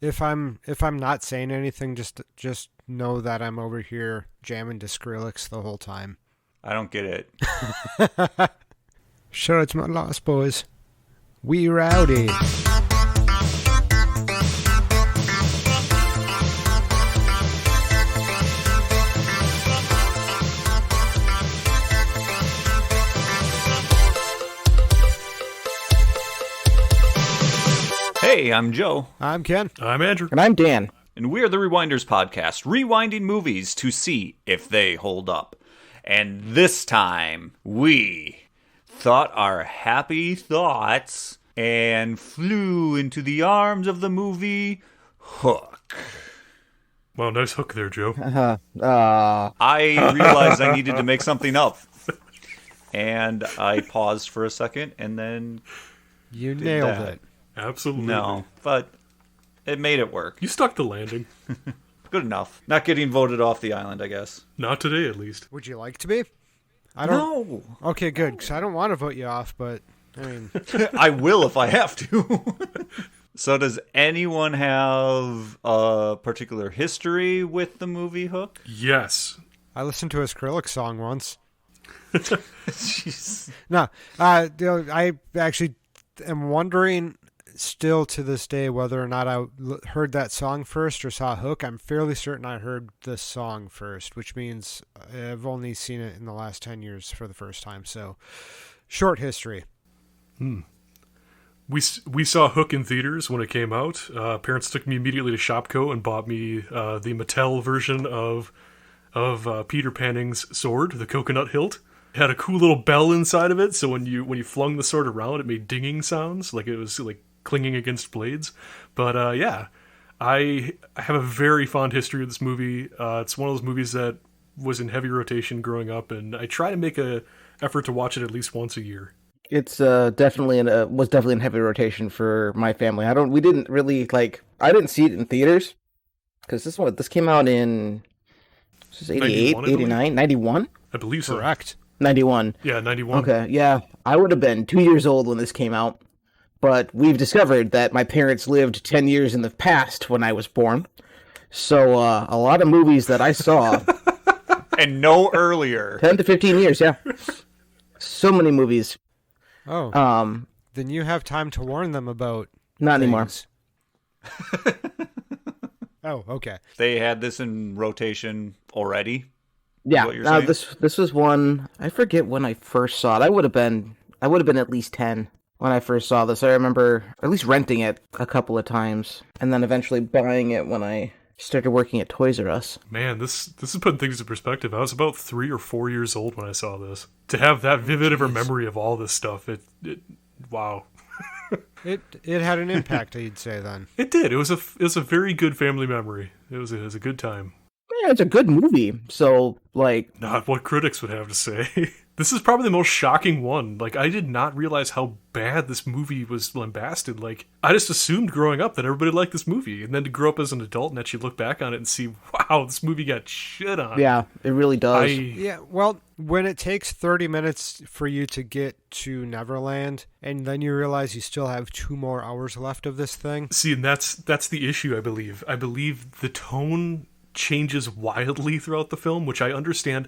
If I'm not saying anything, just know that I'm over here jamming to Skrillex the whole time. I don't get it. Sure, it's my Lost Boys. We rowdy. Hey, I'm Joe. I'm Ken. I'm Andrew. And I'm Dan. And we're the Rewinders podcast, rewinding movies to see if they hold up. And this time, we thought our happy thoughts and flew into the arms of the movie Hook. Well, nice hook there, Joe. I realized I needed to make something up. And I paused for a second and then You did nailed that. it. Absolutely. No, but it made it work. You stuck the landing. Good enough. Not getting voted off the island, I guess. Not today, at least. Would you like to be? I don't. No. Okay, good. Because I don't want to vote you off, but I mean, I will if I have to. So, does anyone have a particular history with the movie Hook? Yes. I listened to a Skrillex song once. Jeez. No, I actually am wondering still to this day whether or not I heard that song first or saw Hook. I'm fairly certain I heard the song first, which means I've only seen it in the last 10 years for the first time. So, short history. We saw Hook in theaters when it came out. Parents took me immediately to Shopko and bought me the Mattel version of Peter Panning's sword, the coconut hilt. It had a cool little bell inside of it, so when you flung the sword around, it made dinging sounds, like it was like clinging against blades. But yeah, I have a very fond history with this movie. It's one of those movies that was in heavy rotation growing up, and I try to make a effort to watch it at least once a year. It's definitely in heavy rotation for my family. We didn't really I didn't see it in theaters because this came out in 88, 89, 91? I believe so. Correct. 91. Yeah, 91. Okay, yeah. I would have been 2 years old when this came out, but we've discovered that my parents lived 10 years in the past when I was born. So a lot of movies that I saw... And no earlier. 10 to 15 years, yeah. So many movies. Oh. Then you have time to warn them about Not things. anymore. Oh, okay. They had this in rotation already? Yeah, What you're saying? this was one, I forget when I first saw it. I would have been at least 10 when I first saw this. I remember at least renting it a couple of times and then eventually buying it when I started working at Toys R Us. Man, this is putting things in perspective. I was about 3 or 4 years old when I saw this. To have that vivid of a memory of all this stuff, it wow. It had an impact, I'd say then. It did. It was a very good family memory. It was a good time. Yeah, it's a good movie. So, Not what critics would have to say. This is probably the most shocking one. I did not realize how bad this movie was lambasted. I just assumed growing up that everybody liked this movie. And then to grow up as an adult and actually look back on it and see, wow, this movie got shit on. yeah, it really does. Yeah, well, when it takes 30 minutes for you to get to Neverland, and then you realize you still have 2 more hours left of this thing. See, and that's the issue, I believe. I believe the tone changes wildly throughout the film, which I understand.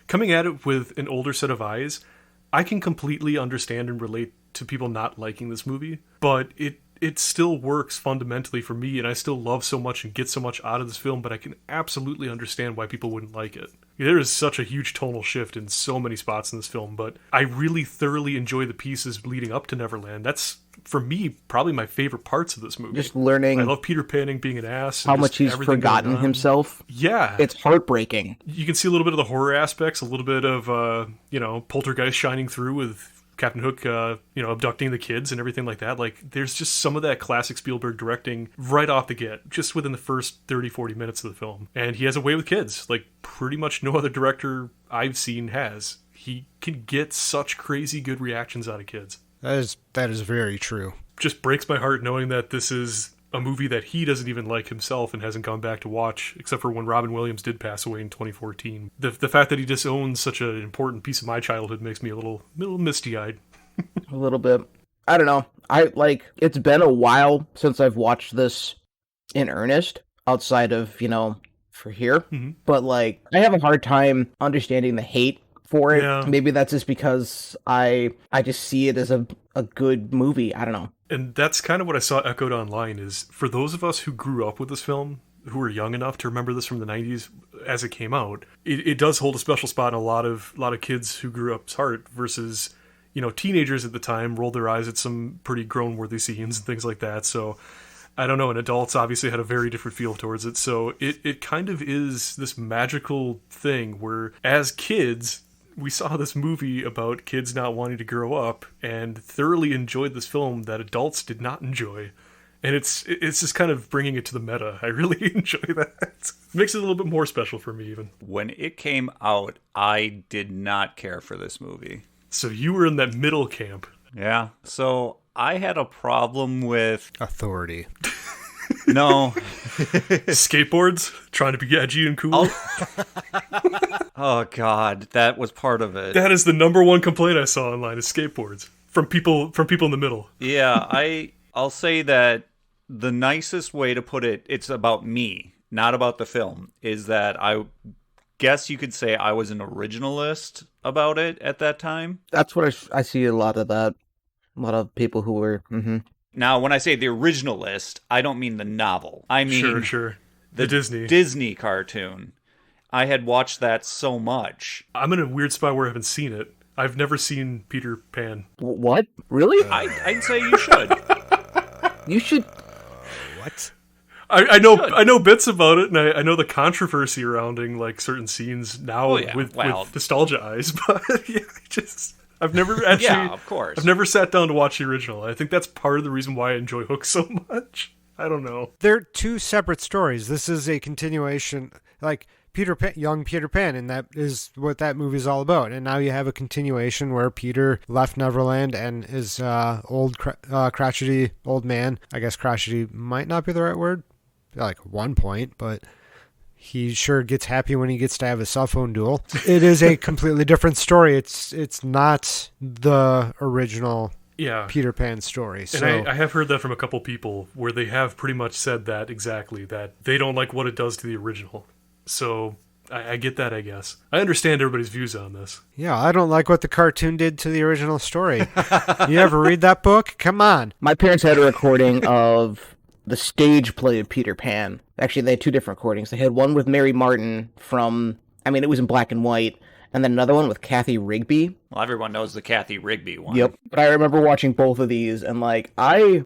Coming at it with an older set of eyes, I can completely understand and relate to people not liking this movie, but it still works fundamentally for me, and I still love so much and get so much out of this film, but I can absolutely understand why people wouldn't like it. There is such a huge tonal shift in so many spots in this film, but I really thoroughly enjoy the pieces leading up to Neverland. That's, for me, probably my favorite parts of this movie. Just learning I love Peter Panning being an ass. how and much just he's everything forgotten going on. himself. Yeah. It's heartbreaking. You can see a little bit of the horror aspects, a little bit of, Poltergeist shining through with Captain Hook, abducting the kids and everything like that. There's just some of that classic Spielberg directing right off the get, just within the first 30, 40 minutes of the film. And he has a way with kids, pretty much no other director I've seen has. He can get such crazy good reactions out of kids. That is very true. Just breaks my heart knowing that this is a movie that he doesn't even like himself and hasn't gone back to watch, except for when Robin Williams did pass away in 2014. The fact that he disowns such an important piece of my childhood makes me a little misty-eyed. A little bit. I don't know. It's been a while since I've watched this in earnest outside of, for here. But like I have a hard time understanding the hate for it. Yeah. Maybe that's just because I just see it as a good movie. I don't know. And that's kind of what I saw echoed online is for those of us who grew up with this film, who were young enough to remember this from the 90s as it came out, it does hold a special spot in a lot of kids who grew up's heart versus, teenagers at the time rolled their eyes at some pretty grown-worthy scenes and things like that. So I don't know, and adults obviously had a very different feel towards it. So it kind of is this magical thing where as kids, we saw this movie about kids not wanting to grow up and thoroughly enjoyed this film that adults did not enjoy. And it's just kind of bringing it to the meta. I really enjoy that. Makes it a little bit more special for me, even. When it came out, I did not care for this movie. So you were in that middle camp. Yeah. So I had a problem with... Authority. No. Skateboards? Trying to be edgy and cool? Oh, God. That was part of it. That is the number one complaint I saw online is skateboards. From people in the middle. Yeah, I'll say that the nicest way to put it, it's about me, not about the film, is that I guess you could say I was an originalist about it at that time. That's what I see a lot of that. A lot of people who were... Now, when I say the originalist, I don't mean the novel. I mean Sure. The Disney cartoon. I had watched that so much. I'm in a weird spot where I haven't seen it. I've never seen Peter Pan. What? Really? I'd say you should. You should... What? I know bits about it, and I know the controversy surrounding like certain scenes now with nostalgia eyes, but yeah, I've never actually... Yeah, of course. I've never sat down to watch the original. I think that's part of the reason why I enjoy Hook so much. I don't know. They're two separate stories. This is a continuation, like young Peter Pan, and that is what that movie is all about. And now you have a continuation where Peter left Neverland and is crotchety old man. I guess crotchety might not be the right word, like one point, but he sure gets happy when he gets to have a cell phone duel. It is a completely different story. It's not the original Peter Pan story. So. And I have heard that from a couple people where they have pretty much said that exactly, that they don't like what it does to the original. So I get that, I guess. I understand everybody's views on this. Yeah, I don't like what the cartoon did to the original story. You ever read that book? Come on. My parents had a recording of the stage play of Peter Pan. Actually, they had two different recordings. They had one with Mary Martin it was in black and white, and then another one with Kathy Rigby. Well, everyone knows the Kathy Rigby one. Yep. But I remember watching both of these, and like I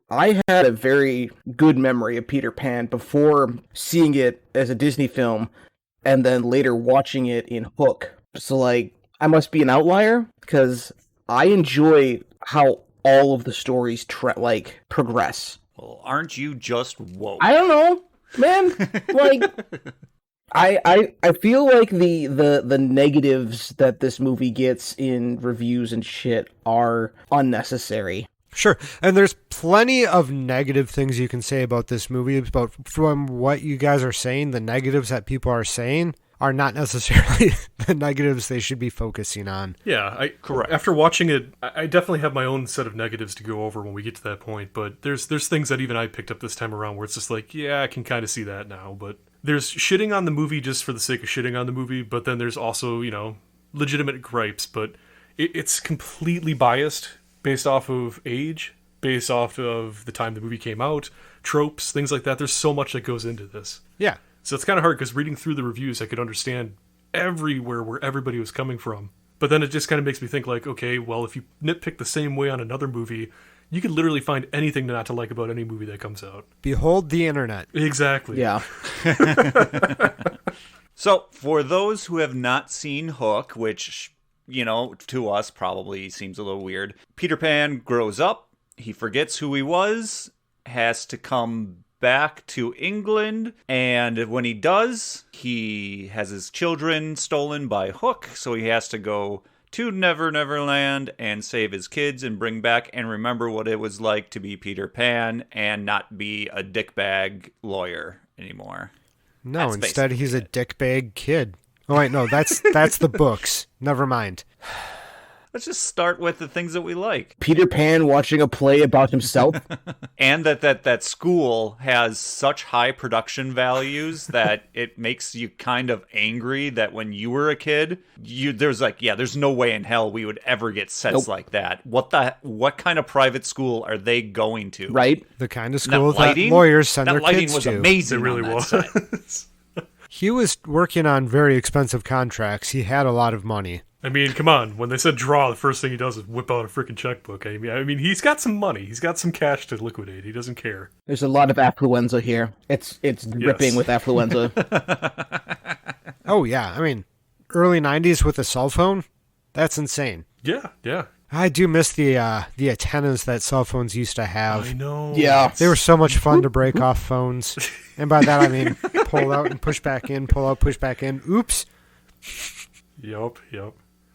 had a very good memory of Peter Pan before seeing it as a Disney film, and then later watching it in Hook. So like I must be an outlier because I enjoy how all of the stories progress. Well, aren't you just woke? I don't know, man. Like, I feel like the negatives that this movie gets in reviews and shit are unnecessary. Sure, and there's plenty of negative things you can say about this movie, but from what you guys are saying, the negatives that people are saying are not necessarily the negatives they should be focusing on. Yeah, correct. After watching it, I definitely have my own set of negatives to go over when we get to that point, but there's things that even I picked up this time around where it's just like, yeah, I can kind of see that now, but there's shitting on the movie just for the sake of shitting on the movie, but then there's also, legitimate gripes, but it's completely biased based off of age, based off of the time the movie came out, tropes, things like that. There's so much that goes into this. Yeah. So it's kind of hard because reading through the reviews, I could understand everywhere where everybody was coming from. But then it just kind of makes me think like, okay, well, if you nitpick the same way on another movie, you could literally find anything not to like about any movie that comes out. Behold the internet. Exactly. Yeah. So for those who have not seen Hook, which, to us probably seems a little weird, Peter Pan grows up, he forgets who he was, has to come back to England, and when he does, he has his children stolen by Hook, so he has to go to Neverland and save his kids and bring back and remember what it was like to be Peter Pan and not be a dickbag lawyer anymore. No, That's instead he's a dickbag kid. Oh wait, no, that's the books. Never mind. Let's just start with the things that we like. Peter Pan watching a play about himself. And that school has such high production values that it makes you kind of angry that when you were a kid, there's no way in hell we would ever get sets like that. What kind of private school are they going to? Right? The kind of school that lawyers send their lighting kids was to. amazing. It really on that was. set. He was working on very expensive contracts. He had a lot of money. I mean, come on. When they said draw, the first thing he does is whip out a freaking checkbook. I mean, he's got some money. He's got some cash to liquidate. He doesn't care. There's a lot of affluenza here. It's dripping with affluenza. Oh, yeah. I mean, early 90s with a cell phone? That's insane. Yeah, yeah. I do miss the antennas that cell phones used to have. I know. Yeah. They were so much fun to break off phones. And by that, I mean pull out and push back in, pull out, push back in. Oops. Yep.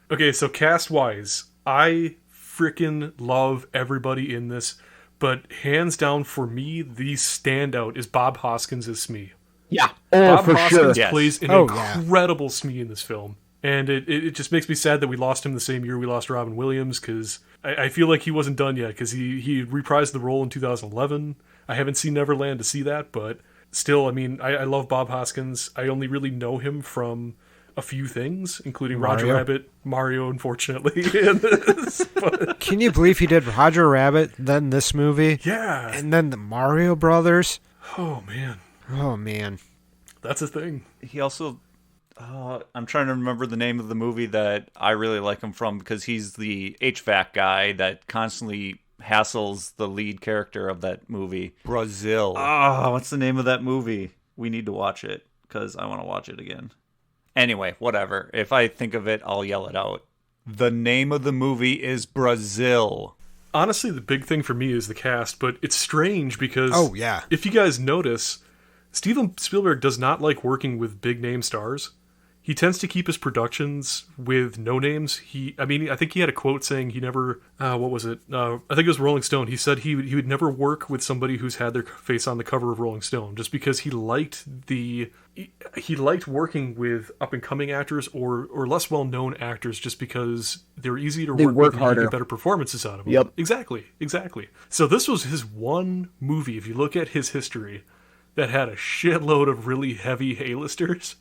Okay, so cast-wise, I freaking love everybody in this, but hands down for me, the standout is Bob Hoskins as Smee. Yeah. Oh, Bob for Hoskins sure. plays an Yeah. incredible Smee in this film. And it just makes me sad that we lost him the same year we lost Robin Williams, because I feel like he wasn't done yet, because he reprised the role in 2011. I haven't seen Neverland to see that, but still, I mean, I love Bob Hoskins. I only really know him from a few things, including Roger Rabbit, Mario, unfortunately, in this. But, Can you believe he did Roger Rabbit, then this movie, yeah. and then the Mario Brothers? Oh, man. Oh, man. That's a thing. He also, I'm trying to remember the name of the movie that I really like him from, because he's the HVAC guy that constantly hassles the lead character of that movie. Brazil. Oh, what's the name of that movie? We need to watch it, because I want to watch it again. Anyway, whatever. If I think of it, I'll yell it out. The name of the movie is Brazil. Honestly, the big thing for me is the cast, but it's strange because if you guys notice, Steven Spielberg does not like working with big name stars. He tends to keep his productions with no names. I think he had a quote saying he never, what was it? I think it was Rolling Stone. He said he would never work with somebody who's had their face on the cover of Rolling Stone, just because he liked working with up and coming actors or less well known actors, just because they're easy to work with and harder. you get better performances out of them. Yep. Exactly. So this was his one movie, if you look at his history, that had a shitload of really heavy A-listers.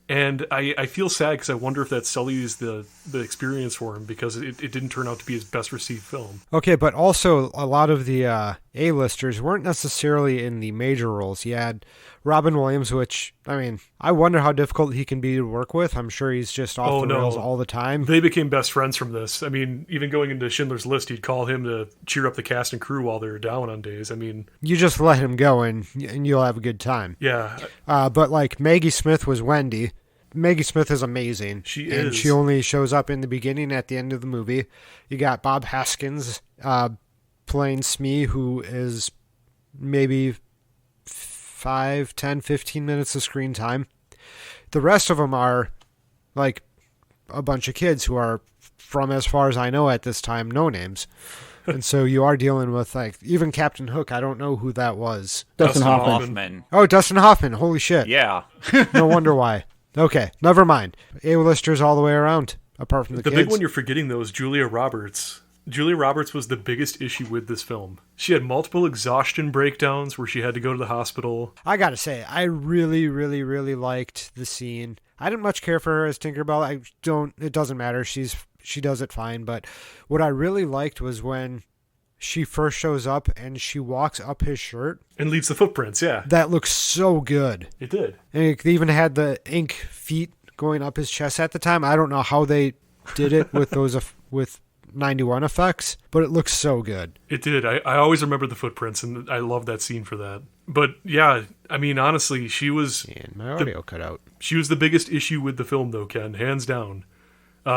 And I feel sad because I wonder if that sullies the experience for him, because it didn't turn out to be his best received film. Okay, but also a lot of the A-listers weren't necessarily in the major roles. You had Robin Williams, which, I mean, I wonder how difficult he can be to work with. I'm sure he's just off the rails all the time. They became best friends from this. I mean, even going into Schindler's List, he'd call him to cheer up the cast and crew while they were down on days. I mean, you just let him go and you'll have a good time. Yeah. But like Maggie Smith was Wendy. Maggie Smith is amazing. She and is. she only shows up in the beginning, at the end of the movie. You got Bob Hoskins playing Smee, who is maybe 5, 10, 15 minutes of screen time. The rest of them are like a bunch of kids who are, from as far as I know at this time, no names. And so you are dealing with, like, even Captain Hook. I don't know who that was. Dustin Hoffman. Oh, Dustin Hoffman. Holy shit. Yeah. No wonder why. Okay, never mind. A-listers all the way around, apart from the kids. The big one you're forgetting, though, is Julia Roberts. Julia Roberts was the biggest issue with this film. She had multiple exhaustion breakdowns where she had to go to the hospital. I gotta say, I really, really, really liked the scene. I didn't much care for her as Tinkerbell. It doesn't matter. She does it fine. But what I really liked was when she first shows up and she walks up his shirt. And leaves the footprints, yeah. That looks so good. It did. And it even had the ink feet going up his chest at the time. I don't know how they did it with those with 91 effects, but it looks so good. It did. I always remember the footprints, and I love that scene for that. But yeah, I mean, honestly, she was... And my audio cut out. She was the biggest issue with the film, though, Ken, hands down.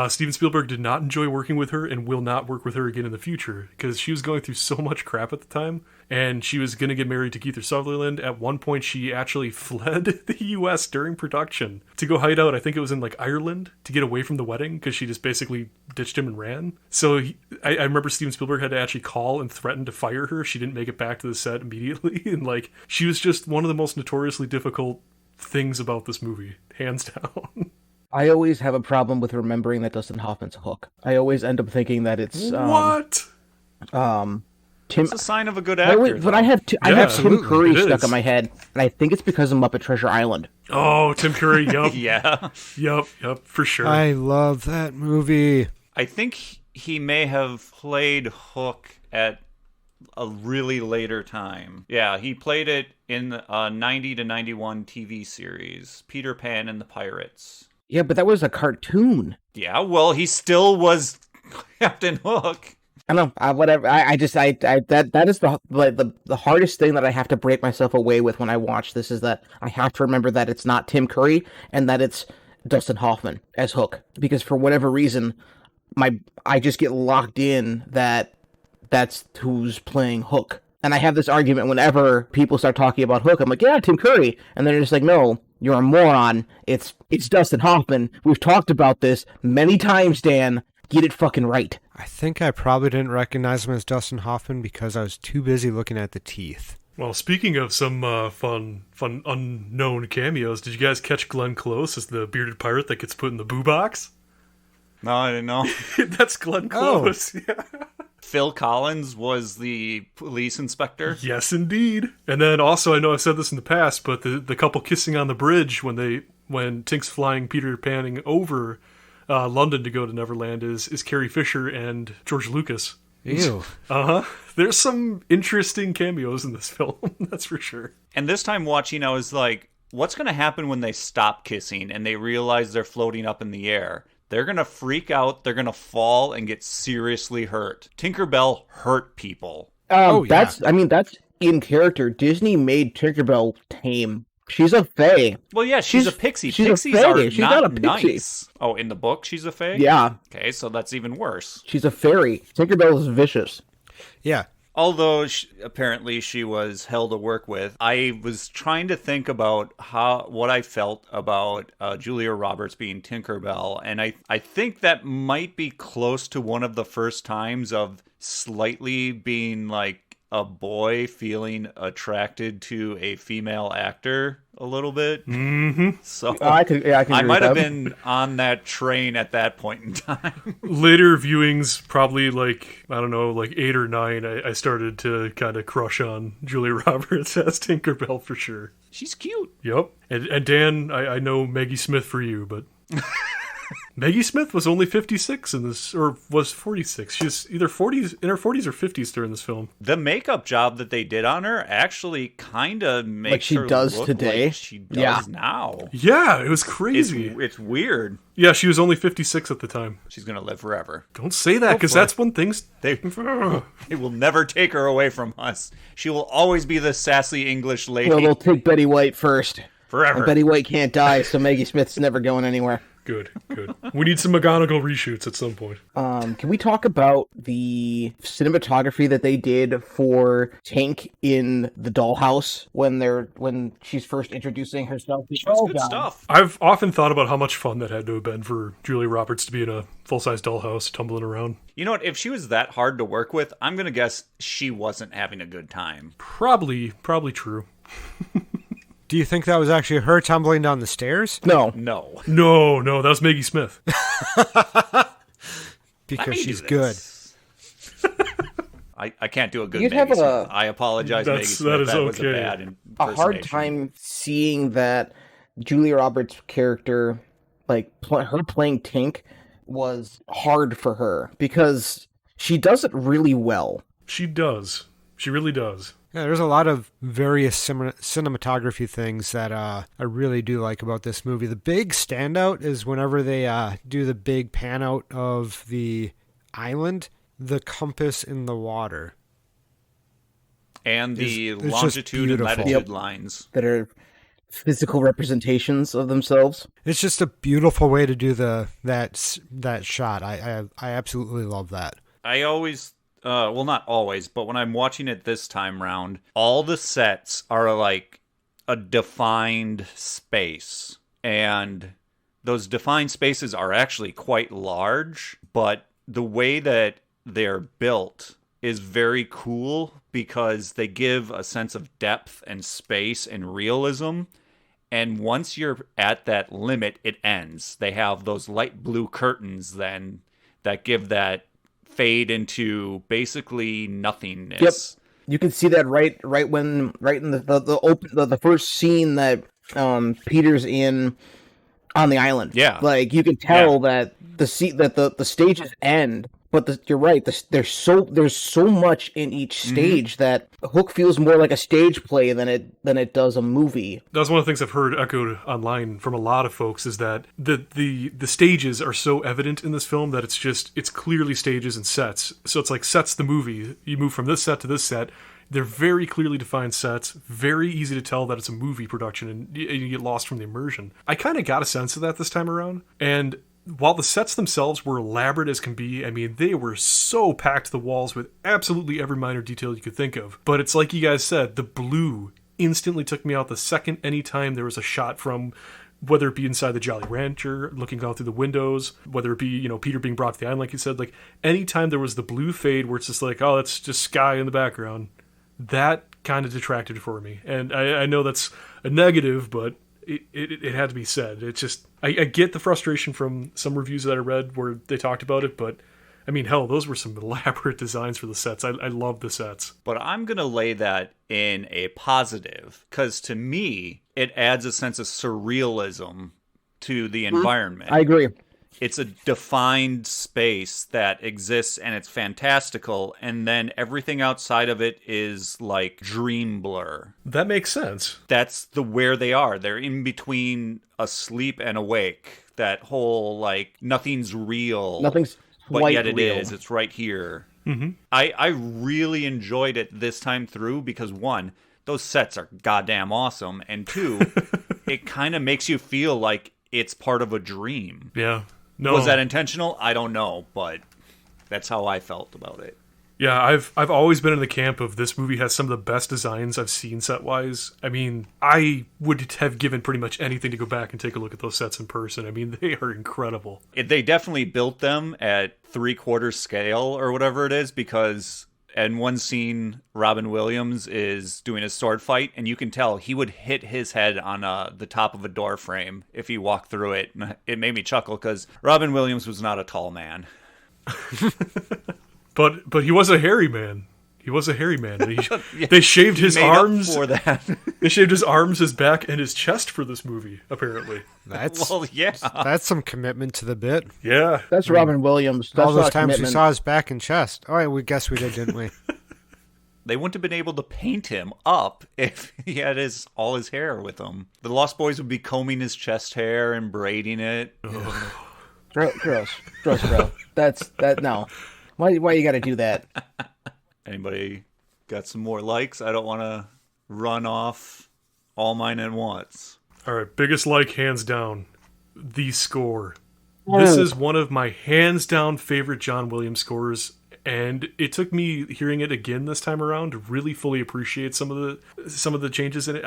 Steven Spielberg did not enjoy working with her and will not work with her again in the future, because she was going through so much crap at the time, and she was going to get married to Kiefer Sutherland. At one point, she actually fled the U.S. during production to go hide out. I think it was in, like, Ireland, to get away from the wedding, because she just basically ditched him and ran. So I remember Steven Spielberg had to actually call and threaten to fire her. She didn't make it back to the set immediately, and, like, she was just one of the most notoriously difficult things about this movie, hands down. I always have a problem with remembering that Dustin Hoffman's Hook. I always end up thinking that it's What? Tim. It's a sign of a good I actor, always- but I have I Yeah, have Tim absolutely, Curry it stuck is. in my head, and I think it's because of Muppet Treasure Island. Oh, Tim Curry. Yup. Yeah. Yup. For sure. I love that movie. I think he may have played Hook at a really later time. Yeah, he played it in a 90 to 91 TV series, Peter Pan and the Pirates. Yeah, but that was a cartoon. Yeah, well, he still was Captain Hook. I don't know. Whatever. I just that is the hardest thing that I have to break myself away with when I watch this is that I have to remember that it's not Tim Curry and that it's Dustin Hoffman as Hook, because for whatever reason I just get locked in that that's who's playing Hook. And I have this argument whenever people start talking about Hook. I'm like, yeah, Tim Curry, and they're just like, no, you're a moron. It's Dustin Hoffman. We've talked about this many times, Dan. Get it fucking right. I think I probably didn't recognize him as Dustin Hoffman because I was too busy looking at the teeth. Well, speaking of some fun unknown cameos, did you guys catch Glenn Close as the bearded pirate that gets put in the boo box? No, I didn't know. That's Glenn Close. Yeah. Phil Collins was the police inspector. Yes, indeed. And then also, I know I've said this in the past, but the couple kissing on the bridge when Tink's flying Peter Panning over London to go to Neverland is Carrie Fisher and George Lucas. Ew. There's some interesting cameos in this film, that's for sure. And this time watching, I was like, what's going to happen when they stop kissing and they realize they're floating up in the air? They're going to freak out, they're going to fall and get seriously hurt. Tinkerbell hurt people. Oh, yeah. That's in character. Disney made Tinkerbell tame. She's a fae. Well, yeah, she's a pixie. she's a Pixies fae. are She's not not a pixie. nice. Oh, in the book, she's a fae? Yeah, Okay, so that's even worse. she's a fairy. Tinkerbell is vicious. Yeah. Although apparently she was hell to work with, I was trying to think about what I felt about Julia Roberts being Tinkerbell, and I think that might be close to one of the first times of slightly being like a boy feeling attracted to a female actor a little bit. Mm-hmm. So I can I agree might with have that. been on that train at that point in time. Later viewings, probably like, I don't know, like 8 or 9, I started to kind of crush on Julia Roberts as Tinkerbell for sure. She's cute. Yep. And Dan, I know Maggie Smith for you, but Maggie Smith was only 56 in this, or was 46. She's either 40s, in her 40s or 50s during this film. The makeup job that they did on her actually kind of makes Like she her does look today? like she does Yeah. now. Yeah, it was It's, crazy. it's weird. Yeah, she was only 56 at the time. She's gonna live forever. Don't say that, because Hopefully. that's when things... They will never take her away from us. She will always be the sassy English lady Well, they'll take Betty White first. forever. And Betty White can't die, so Maggie Smith's never going anywhere. Good. We need some McGonagall reshoots at some point. Can we talk about the cinematography that they did for Tank in the dollhouse when she's first introducing herself? That's good stuff. I've often thought about how much fun that had to have been for Julia Roberts to be in a full-size dollhouse tumbling around. You know what? If she was that hard to work with, I'm gonna guess she wasn't having a good time. Probably true. Do you think that was actually her tumbling down the stairs? No. No. No, that was Maggie Smith. Because me she's do good. this. I can't do a good You'd Maggie have Smith. I apologize, Maggie That's- Smith. that is That was a okay. bad A impersonation. hard time seeing that Julia Roberts' character, like her playing Tink, was hard for her because she does it really well. She does. She really does. Yeah, there's a lot of various cinematography things that I really do like about this movie. The big standout is whenever they do the big pan out of the island, the compass in the water. And the It's just longitude and beautiful. latitude Yep. lines. That are physical representations of themselves. It's just a beautiful way to do that shot. I absolutely love that. I always, well, not always, but when I'm watching it this time round, all the sets are like a defined space. And those defined spaces are actually quite large, but the way that they're built is very cool because they give a sense of depth and space and realism. And once you're at that limit, it ends. They have those light blue curtains then that give that fade into basically nothingness. Yep. You can see that right in the first scene that Peter's in on the island. Yeah. Like you can tell that the stages end, but you're right. There's so much in each stage that Hook feels more like a stage play than it does a movie. That's one of the things I've heard echoed online from a lot of folks is that the stages are so evident in this film that it's clearly stages and sets. So it's like sets the movie. You move from this set to this set. They're very clearly defined sets, very easy to tell that it's a movie production, and you get lost from the immersion. I kind of got a sense of that this time around, and while the sets themselves were elaborate as can be, I mean, they were so packed to the walls with absolutely every minor detail you could think of. But it's like you guys said, the blue instantly took me out the second anytime there was a shot from, whether it be inside the Jolly Rancher, looking out through the windows, whether it be, Peter being brought to the island, like you said, like anytime there was the blue fade where it's just like, oh, that's just sky in the background, that kind of detracted for me. And I know that's a negative, but it had to be said. It's just, I get the frustration from some reviews that I read where they talked about it, but I mean, hell, those were some elaborate designs for the sets. I love the sets. But I'm going to lay that in a positive, because to me, it adds a sense of surrealism to the environment. I agree. It's a defined space that exists and it's fantastical, and then everything outside of it is like dream blur. That makes sense. That's where they are. They're in between asleep and awake. That whole like nothing's real. Nothing's but quite yet it real. is. It's right here. Mm-hmm. I really enjoyed it this time through because one, those sets are goddamn awesome, and two, it kind of makes you feel like it's part of a dream. Yeah. No. Was that intentional? I don't know, but that's how I felt about it. Yeah, I've always been in the camp of this movie has some of the best designs I've seen set-wise. I mean, I would have given pretty much anything to go back and take a look at those sets in person. I mean, they are incredible. They definitely built them at 3/4 scale or whatever it is, because in one scene, Robin Williams is doing a sword fight, and you can tell he would hit his head on the top of a door frame if he walked through it. And it made me chuckle because Robin Williams was not a tall man. But he was a hairy man. He was a hairy man. They shaved his arms for that. They shaved his arms, his back, and his chest for this movie. Apparently, That's some commitment to the bit. Yeah, that's Robin Williams. That's all those not times we commitment. saw his back and chest. Oh, we guess we did, didn't we? They wouldn't have been able to paint him up if he had all his hair with him. The Lost Boys would be combing his chest hair and braiding it. Gross, bro. No. Why you got to do that? Anybody got some more likes? I don't want to run off all mine at once. All right, biggest like, hands down, the score. This is one of my hands down favorite John Williams scores, and it took me hearing it again this time around to really fully appreciate some of the changes in it.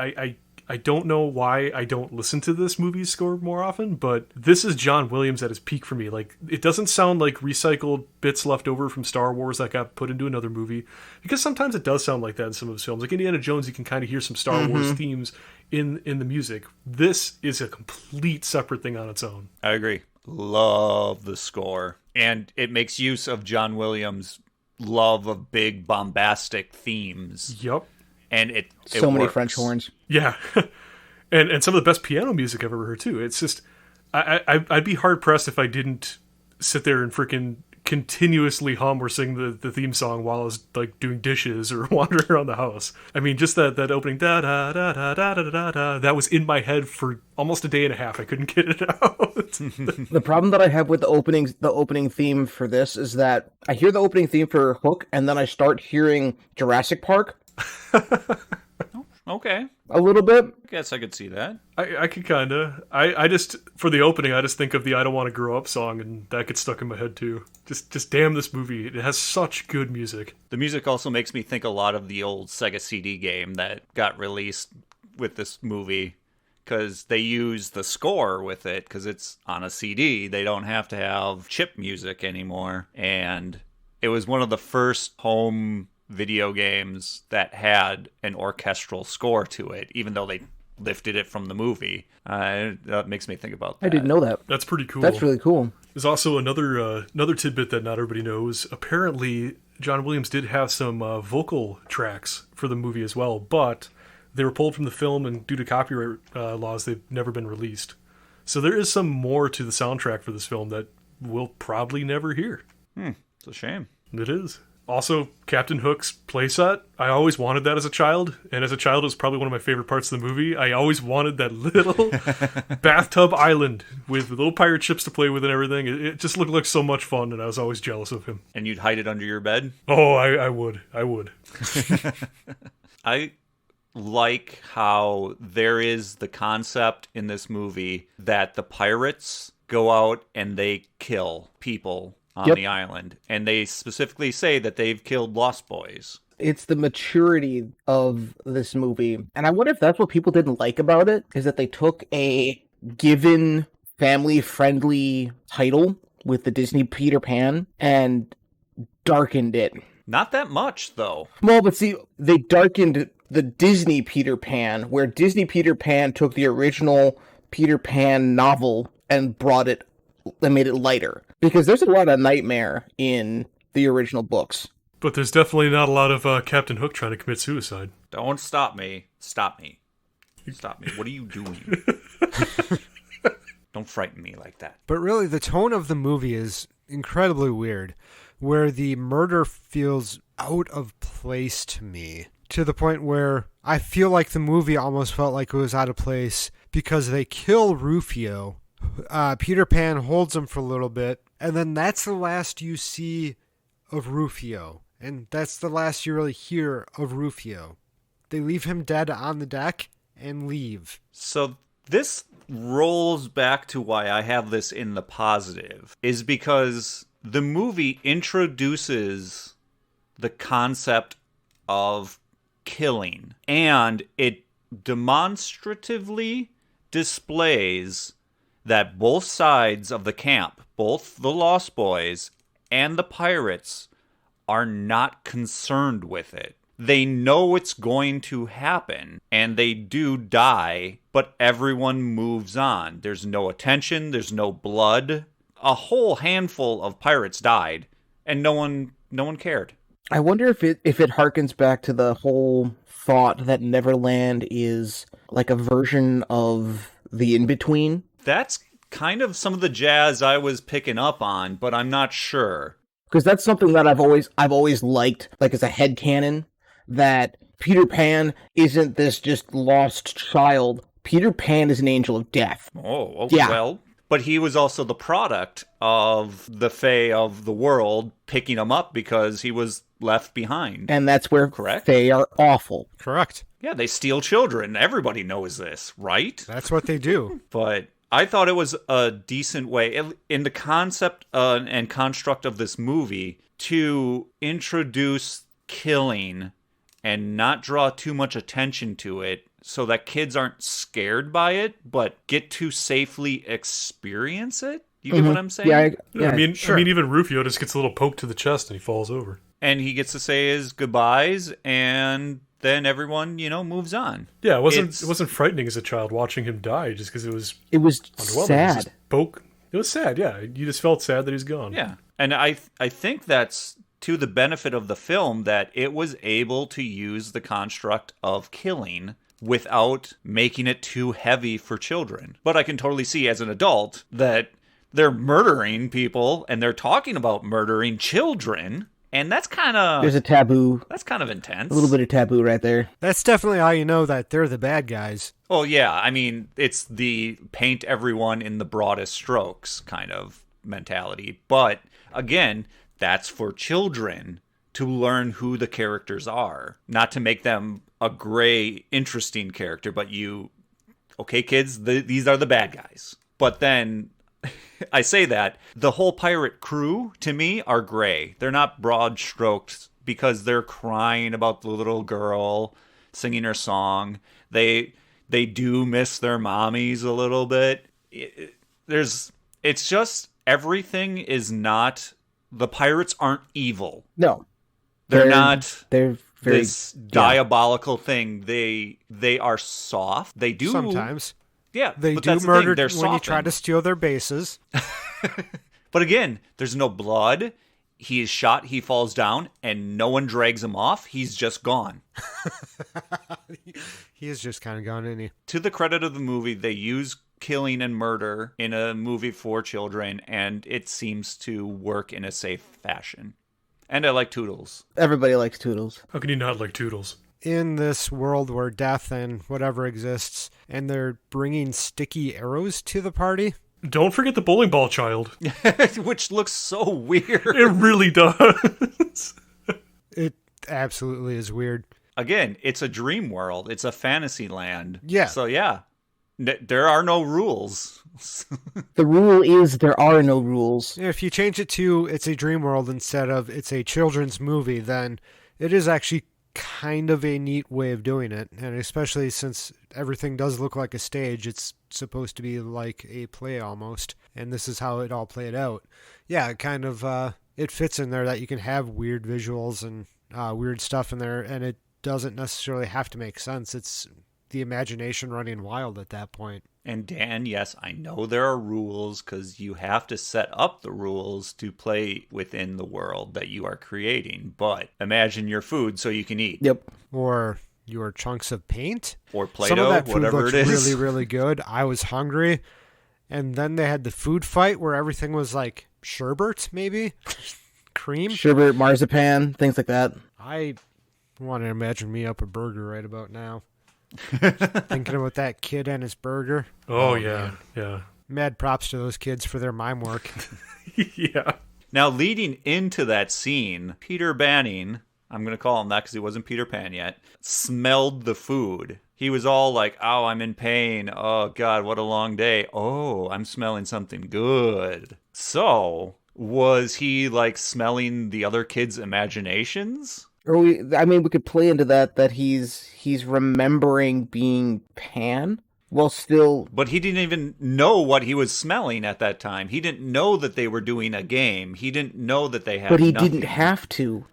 I don't know why I don't listen to this movie's score more often, but this is John Williams at his peak for me. Like, it doesn't sound like recycled bits left over from Star Wars that got put into another movie, because sometimes it does sound like that in some of his films. Like Indiana Jones, you can kind of hear some Star Wars themes in the music. This is a complete separate thing on its own. I agree. Love the score. And it makes use of John Williams' love of big bombastic themes. Yep. And it So many works. French horns. Yeah. and some of the best piano music I've ever heard too. It's just I'd be hard pressed if I didn't sit there and freaking continuously hum or sing the theme song while I was like doing dishes or wandering around the house. I mean, just that opening da da da da da da da da, that was in my head for almost a day and a half. I couldn't get it out. The problem that I have with the opening theme for this is that I hear the opening theme for Hook, and then I start hearing Jurassic Park. Okay. A little bit. I guess I could see that. I could kinda. I just, for the opening, I just think of the I Don't Want to Grow Up song, and that gets stuck in my head too. Just damn this movie. It has such good music. The music also makes me think a lot of the old Sega CD game that got released with this movie, because they use the score with it because it's on a CD. They don't have to have chip music anymore. And it was one of the first home video games that had an orchestral score to it, even though they lifted it from the movie. That makes me think about that. I didn't know that. That's pretty cool. That's really cool. There's also another tidbit that not everybody knows. Apparently, John Williams did have some vocal tracks for the movie as well, but they were pulled from the film, and due to copyright laws, they've never been released. So there is some more to the soundtrack for this film that we'll probably never hear. It's a shame. It is. Also, Captain Hook's playset. I always wanted that as a child, and as a child, it was probably one of my favorite parts of the movie. I always wanted that little bathtub island with little pirate ships to play with and everything. It just looked like so much fun, and I was always jealous of him. And you'd hide it under your bed? Oh, I would. I would. I like how there is the concept in this movie that the pirates go out and they kill people on the island. And they specifically say that they've killed Lost Boys. It's the maturity of this movie. And I wonder if that's what people didn't like about it, is that they took a given family-friendly title with the Disney Peter Pan and darkened it. Not that much, though. Well, but see, they darkened the Disney Peter Pan, where Disney Peter Pan took the original Peter Pan novel and made it lighter. Because there's a lot of nightmare in the original books. But there's definitely not a lot of Captain Hook trying to commit suicide. Don't stop me. Stop me. Stop me. What are you doing? Don't frighten me like that. But really, the tone of the movie is incredibly weird, where the murder feels out of place to me, to the point where I feel like the movie almost felt like it was out of place because they kill Rufio. Peter Pan holds him for a little bit, and then that's the last you see of Rufio, and that's the last you really hear of Rufio. They leave him dead on the deck and leave. So this rolls back to why I have this in the positive, is because the movie introduces the concept of killing, and it demonstratively displays that both sides of the camp, both the Lost Boys and the pirates, are not concerned with it. They know it's going to happen, and they do die, but everyone moves on. There's no attention, there's no blood. A whole handful of pirates died, and no one cared. I wonder if it harkens back to the whole thought that Neverland is like a version of the In-Between. That's kind of some of the jazz I was picking up on, but I'm not sure. Because that's something that I've always liked, like as a headcanon, that Peter Pan isn't this just lost child. Peter Pan is an angel of death. Oh, yeah. Well, but he was also the product of the Fae of the world picking him up because he was left behind. And that's where Correct? Fae are awful. Correct. Yeah, they steal children. Everybody knows this, right? That's what they do. But I thought it was a decent way, in the concept and construct of this movie, to introduce killing and not draw too much attention to it so that kids aren't scared by it, but get to safely experience it. You get what I'm saying? Yeah, I mean, sure. even Rufio just gets a little poke to the chest and he falls over. And he gets to say his goodbyes, and then everyone, moves on. Yeah, it wasn't frightening as a child watching him die, just because it was underwhelming. sad. It was sad, yeah. You just felt sad that he's gone. Yeah, and I think that's to the benefit of the film that it was able to use the construct of killing without making it too heavy for children. But I can totally see as an adult that they're murdering people and they're talking about murdering children. And that's kind of... There's a taboo. That's kind of intense. A little bit of taboo right there. That's definitely how you know that they're the bad guys. Oh, yeah. I mean, it's the paint everyone in the broadest strokes kind of mentality. But, again, that's for children to learn who the characters are. Not to make them a gray, interesting character, but okay, kids, these are the bad guys. But then... I say that the whole pirate crew to me are gray. They're not broad stroked because they're crying about the little girl singing her song. They do miss their mommies a little bit. It's just everything is not, the pirates aren't evil. No. They're not. They're this diabolical thing. They are soft. They do Sometimes. Yeah, They but do that's the murder thing. They're when you try softened. to steal their bases. But again, there's no blood. He is shot, he falls down, and no one drags him off. He's just gone. He is just kind of gone, isn't he? To the credit of the movie, they use killing and murder in a movie for children, and it seems to work in a safe fashion. And I like Toodles. Everybody likes Toodles. How can you not like Toodles? In this world where death and whatever exists, and they're bringing sticky arrows to the party. Don't forget the bowling ball child. Which looks so weird. It really does. It absolutely is weird. Again, it's a dream world. It's a fantasy land. Yeah. So yeah, there are no rules. The rule is there are no rules. If you change it to it's a dream world instead of it's a children's movie, then it is actually kind of a neat way of doing it. And especially since everything does look like a stage, it's supposed to be like a play almost. And this is how it all played out. Yeah, it kind of, it fits in there that you can have weird visuals and weird stuff in there, and it doesn't necessarily have to make sense. It's the imagination running wild at that point. And Dan, yes, I know there are rules because you have to set up the rules to play within the world that you are creating. But imagine your food so you can eat. Yep. Or your chunks of paint. Or Some Play-Doh, of that food whatever looked it is. really, really good. I was hungry. And then they had the food fight where everything was like sherbet, maybe? Cream? Sherbet, marzipan, things like that. I want to imagine me up a burger right about now. Thinking about that kid and his burger. Oh yeah, yeah. Mad props to those kids for their mime work. Yeah. Now, leading into that scene, Peter Banning, I'm going to call him that because he wasn't Peter Pan yet, smelled the food. He was all like, oh, I'm in pain. Oh, God, what a long day. Oh, I'm smelling something good. So, was he like smelling the other kids' imaginations? Or we could play into that he's remembering being Pan while still. But he didn't even know what he was smelling at that time. He didn't know that they were doing a game. He didn't know that they had But he nothing. didn't have to,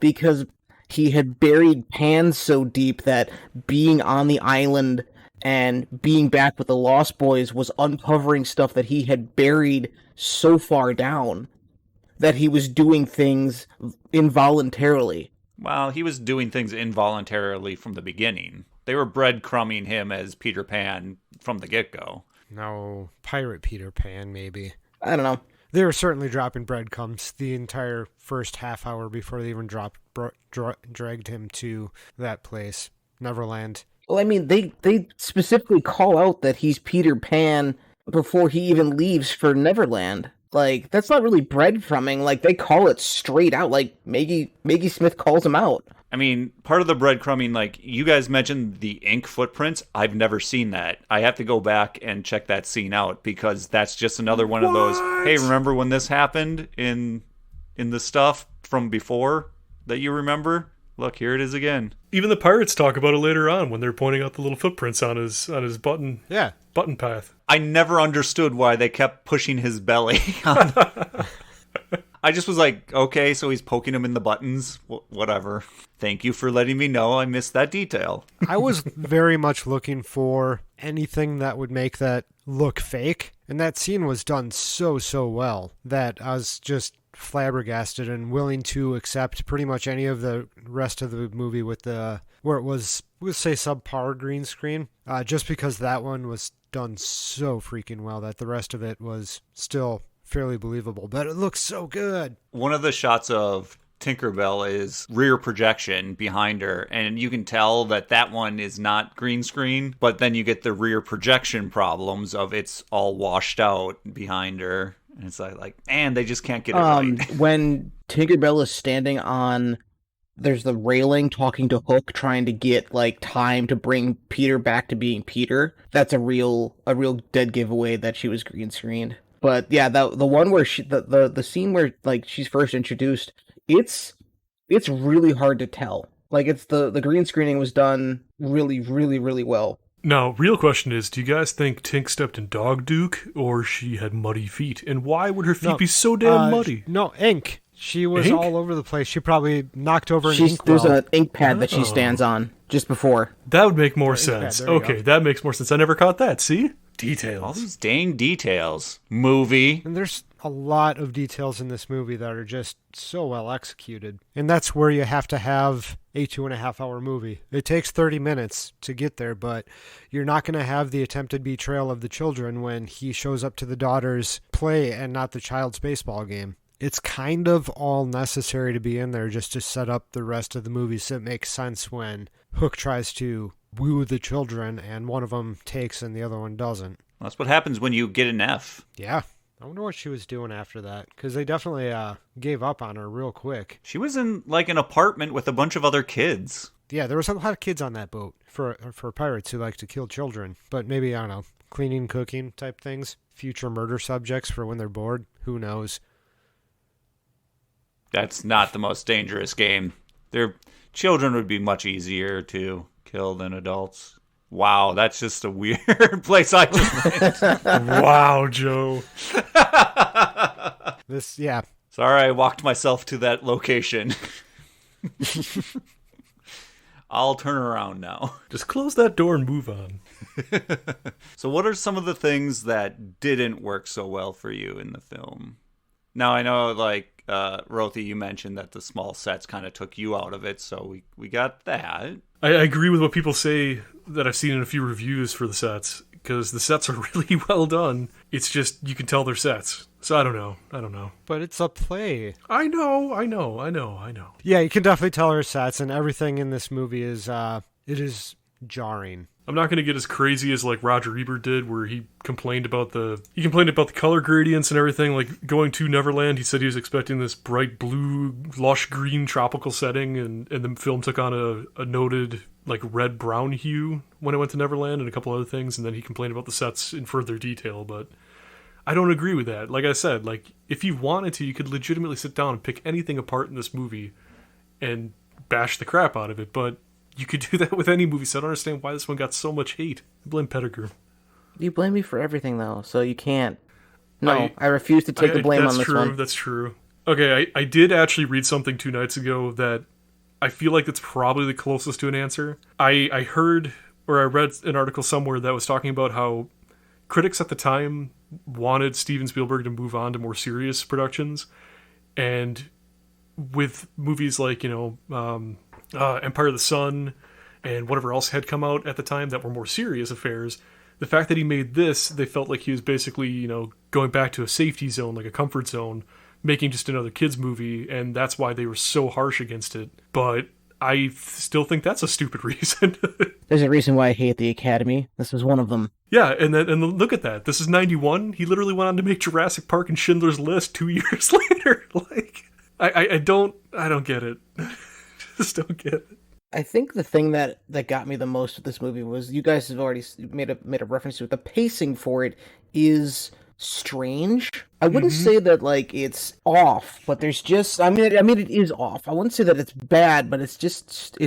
because he had buried Pan so deep that being on the island and being back with the Lost Boys was uncovering stuff that he had buried so far down that he was doing things involuntarily. Well, he was doing things involuntarily from the beginning. They were breadcrumbing him as Peter Pan from the get-go. No, Pirate Peter Pan, maybe. I don't know. They were certainly dropping breadcrumbs the entire first half hour before they even dragged him to that place, Neverland. Well, I mean, they specifically call out that he's Peter Pan before he even leaves for Neverland. Like, that's not really breadcrumbing. Like, they call it straight out. Like, Maggie Smith calls him out. I mean, part of the breadcrumbing, like, you guys mentioned the ink footprints. I've never seen that. I have to go back and check that scene out because that's just another one of those, hey, remember when this happened in the stuff from before that you remember? Look, here it is again. Even the pirates talk about it later on when they're pointing out the little footprints on his button path. I never understood why they kept pushing his belly. I just was like, okay, so he's poking him in the buttons. Whatever. Thank you for letting me know I missed that detail. I was very much looking for anything that would make that look fake. And that scene was done so well that I was just flabbergasted and willing to accept pretty much any of the rest of the movie with the where it was, we'll say, subpar green screen, just because that one was done so freaking well that the rest of it was still fairly believable, but it looks so good. One of the shots of Tinkerbell is rear projection behind her, and you can tell that one is not green screen, but then you get the rear projection problems of it's all washed out behind her. And it's like, man, they just can't get it right. When Tinkerbell is standing on, there's the railing talking to Hook, trying to get like time to bring Peter back to being Peter. That's a real dead giveaway that she was green screened. But yeah, the one where the scene where like she's first introduced, it's really hard to tell. Like it's the green screening was done really well. Now, real question is, do you guys think Tink stepped in dog duke or she had muddy feet? And why would her feet be so damn muddy? No, ink. She was Ink? all over the place. She probably knocked over an inkwell. There's an ink pad that she stands on just before. That would make more ink pad, sense. there you Okay, go. that makes more sense. I never caught that. See? All Details. these dang details. Movie. And there's a lot of details in this movie that are just so well executed. And that's where you have to have a 2.5-hour movie. It takes 30 minutes to get there, but you're not going to have the attempted betrayal of the children when he shows up to the daughter's play and not the child's baseball game. It's kind of all necessary to be in there just to set up the rest of the movie so it makes sense when Hook tries to woo the children and one of them takes and the other one doesn't. That's what happens when you get an F. Yeah. I wonder what she was doing after that, because they definitely gave up on her real quick. She was in like an apartment with a bunch of other kids. Yeah, there was a lot of kids on that boat for pirates who like to kill children, but maybe, I don't know, cleaning, cooking type things. Future murder subjects for when they're bored. Who knows? That's not the most dangerous game. Their children would be much easier to kill than adults. Wow, that's just a weird place I just went. Wow, Joe. Yeah. Sorry I walked myself to that location. I'll turn around now. Just close that door and move on. So what are some of the things that didn't work so well for you in the film? Now, I know, like, Rothy, you mentioned that the small sets kind of took you out of it, so we got that. I agree with what people say that I've seen in a few reviews for the sets, because the sets are really well done. It's just, you can tell they're sets. So I don't know. But it's a play. I know. Yeah, you can definitely tell her sets, and everything in this movie is, it is jarring. I'm not going to get as crazy as like Roger Ebert did, where he complained about the color gradients and everything. Like going to Neverland, he said he was expecting this bright blue, lush green tropical setting, and the film took on a noted like red brown hue when it went to Neverland and a couple other things. And then he complained about the sets in further detail, but I don't agree with that. Like I said, like if you wanted to, you could legitimately sit down and pick anything apart in this movie and bash the crap out of it, but you could do that with any movie, so I don't understand why this one got so much hate. I blame Pettigrew. You blame me for everything, though, so you can't. No, I refuse to take the blame on this one. That's true. Okay, I did actually read something 2 nights ago that I feel like it's probably the closest to an answer. I heard, or I read an article somewhere that was talking about how critics at the time wanted Steven Spielberg to move on to more serious productions, and with movies like, Empire of the Sun and whatever else had come out at the time that were more serious affairs, the fact that he made this, they felt like he was basically, going back to a safety zone, like a comfort zone, making just another kids movie, and that's why they were so harsh against it. But I still think that's a stupid reason. There's a reason why I hate the Academy. This was one of them. Yeah, and look at that. This is 91. He literally went on to make Jurassic Park and Schindler's List 2 years later. Like, I don't get it. Just don't get it. I think the thing that got me the most with this movie was, you guys have already made a reference to it. The pacing for it is strange. I wouldn't say that like it's off, but there's just I mean it is off. I wouldn't say that it's bad, but it's just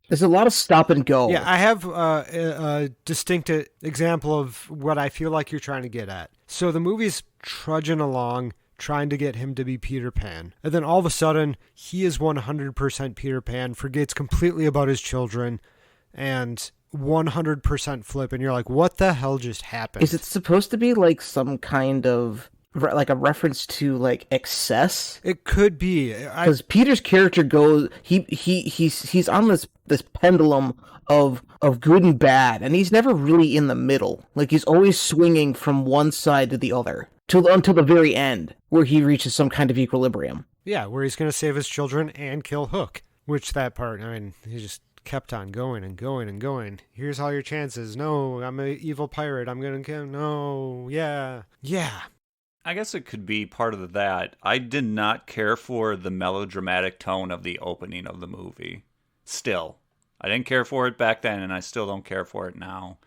there's a lot of stop and go. Yeah, I have a distinct example of what I feel like you're trying to get at. So the movie's trudging along, trying to get him to be Peter Pan. And then all of a sudden, he is 100% Peter Pan, forgets completely about his children, and 100% flip. And you're like, what the hell just happened? Is it supposed to be like some kind of like a reference to like excess? It could be. Because Peter's character goes, he's on this pendulum of good and bad, and he's never really in the middle. Like he's always swinging from one side to the other until the very end, where he reaches some kind of equilibrium. Yeah, where he's going to save his children and kill Hook. Which that part, I mean, he just kept on going and going and going. Here's all your chances. No, I'm an evil pirate. I'm going to kill. No, yeah. I guess it could be part of that. I did not care for the melodramatic tone of the opening of the movie. Still. I didn't care for it back then, and I still don't care for it now.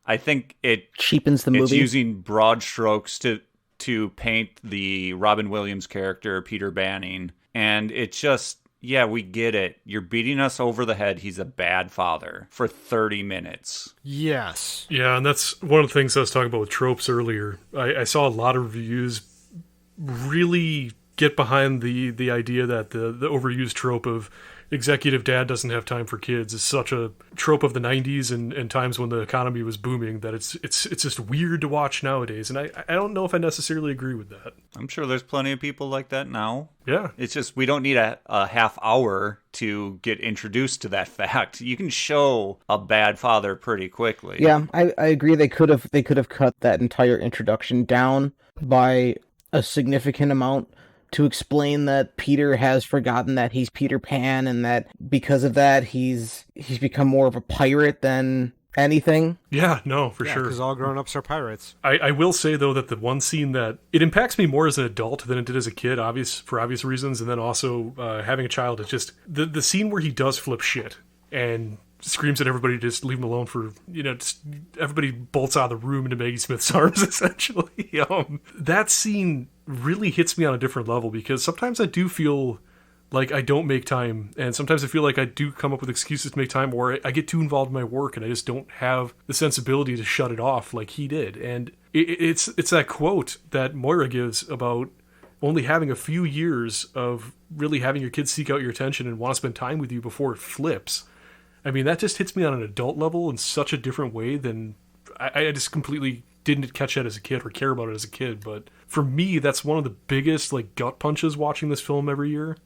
I think it cheapens the movie. It's using broad strokes to paint the Robin Williams character, Peter Banning, and it just, yeah, we get it. You're beating us over the head. He's a bad father for 30 minutes. Yes. Yeah, and that's one of the things I was talking about with tropes earlier. I saw a lot of reviews really get behind the idea that the overused trope of executive dad doesn't have time for kids is such a trope of the 90s and times when the economy was booming that it's just weird to watch nowadays. And I don't know if I necessarily agree with that. I'm sure there's plenty of people like that now. Yeah. It's just we don't need a half hour to get introduced to that fact. You can show a bad father pretty quickly. Yeah, I agree. They could have cut that entire introduction down by a significant amount to explain that Peter has forgotten that he's Peter Pan, and that because of that he's become more of a pirate than anything. Yeah, no, for sure. Because all grown-ups are pirates. I will say, though, that the one scene that it impacts me more as an adult than it did as a kid, for obvious reasons, and then also having a child, it's just the scene where he does flip shit and screams at everybody to just leave him alone for, just everybody bolts out of the room into Maggie Smith's arms, essentially. That scene really hits me on a different level, because sometimes I do feel like I don't make time, and sometimes I feel like I do come up with excuses to make time, or I get too involved in my work and I just don't have the sensibility to shut it off like he did. And it's that quote that Moira gives about only having a few years of really having your kids seek out your attention and want to spend time with you before it flips. I mean, that just hits me on an adult level in such a different way than I just completely didn't catch that as a kid or care about it as a kid. But for me, that's one of the biggest gut punches watching this film every year.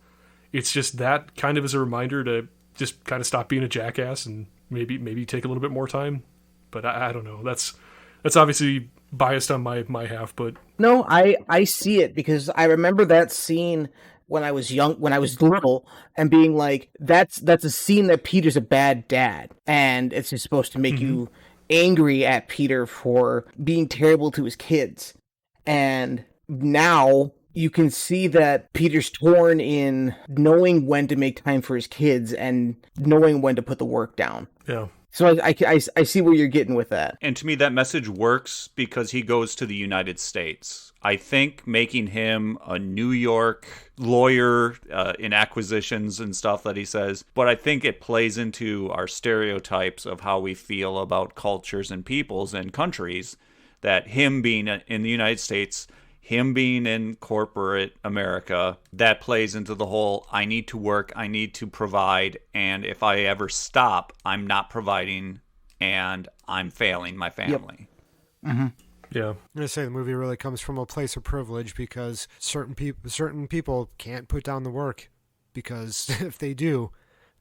It's just that kind of as a reminder to just kind of stop being a jackass and maybe take a little bit more time. But I don't know. That's obviously biased on my half, but no, I see it, because I remember that scene when I was little, and being like, that's a scene that Peter's a bad dad, and it's just supposed to make you angry at Peter for being terrible to his kids. And now you can see that Peter's torn in knowing when to make time for his kids and knowing when to put the work down. Yeah. So I see where you're getting with that. And to me, that message works because he goes to the United States. I think making him a New York lawyer in acquisitions and stuff that he says, but I think it plays into our stereotypes of how we feel about cultures and peoples and countries, that him being in the United States, him being in corporate America, that plays into the whole, I need to work, I need to provide, and if I ever stop, I'm not providing and I'm failing my family. Yep. Mm-hmm. Yeah. I'm going to say the movie really comes from a place of privilege, because certain people can't put down the work, because if they do,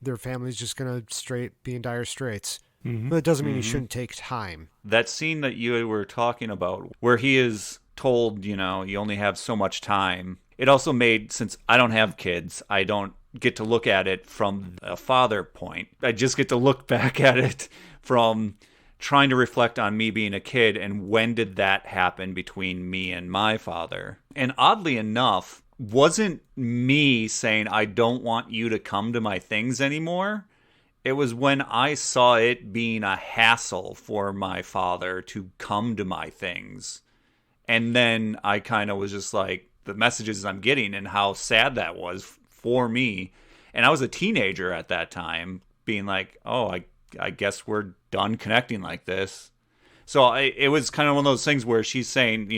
their family's just going to be in dire straits. Mm-hmm. But it doesn't mean you shouldn't take time. That scene that you were talking about, where he is told, you only have so much time, it also made, since I don't have kids, I don't get to look at it from a father point. I just get to look back at it from trying to reflect on me being a kid and when did that happen between me and my father. And oddly enough, wasn't me saying I don't want you to come to my things anymore. It was when I saw it being a hassle for my father to come to my things. And then I kind of was just like, the messages I'm getting and how sad that was for me. And I was a teenager at that time, being like, oh, I guess we're done connecting like this. So it was kind of one of those things where she's saying,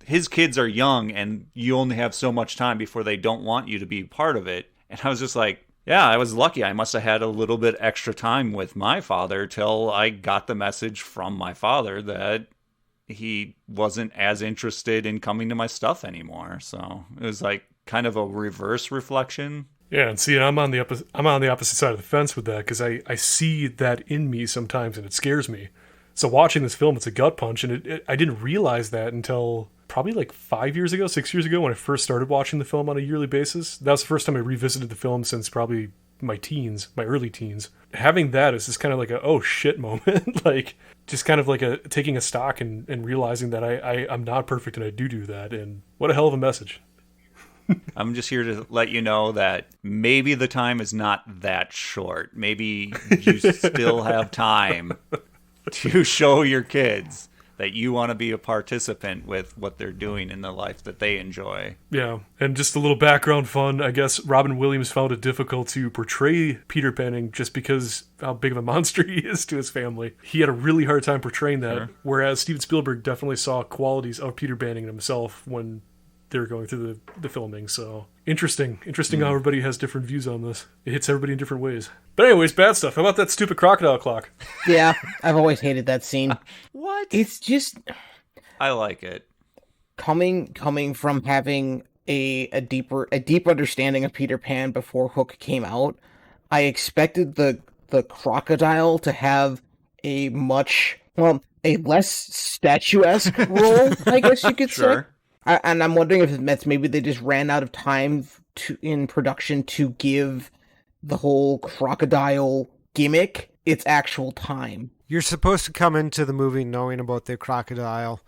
his kids are young and you only have so much time before they don't want you to be part of it. And I was just like, yeah, I was lucky. I must have had a little bit extra time with my father till I got the message from my father that he wasn't as interested in coming to my stuff anymore. So it was like kind of a reverse reflection. Yeah, and see, I'm on the opposite side of the fence with that, because I see that in me sometimes, and it scares me. So watching this film, it's a gut punch, and I didn't realize that until probably 6 years ago, when I first started watching the film on a yearly basis. That was the first time I revisited the film since probably my early teens. Having that is just kind of like a oh shit moment, just kind of like taking a stock and realizing that I'm not perfect and I do that, and what a hell of a message. I'm just here to let you know that maybe the time is not that short. Maybe you still have time to show your kids that you want to be a participant with what they're doing in the life that they enjoy. Yeah, and just a little background fun, I guess Robin Williams found it difficult to portray Peter Banning just because how big of a monster he is to his family. He had a really hard time portraying that, whereas Steven Spielberg definitely saw qualities of Peter Banning himself when they were going through the filming. So interesting how everybody has different views on this. It hits everybody in different ways. But anyways, bad stuff. How about that stupid crocodile clock? Yeah, I've always hated that scene. What? It's just I like it. coming from having a deeper understanding of Peter Pan before Hook came out. I expected the crocodile to have a less statuesque role, I guess you could say. Sure. And I'm wondering if that's maybe they just ran out of time in production to give the whole crocodile gimmick its actual time. You're supposed to come into the movie knowing about the crocodile,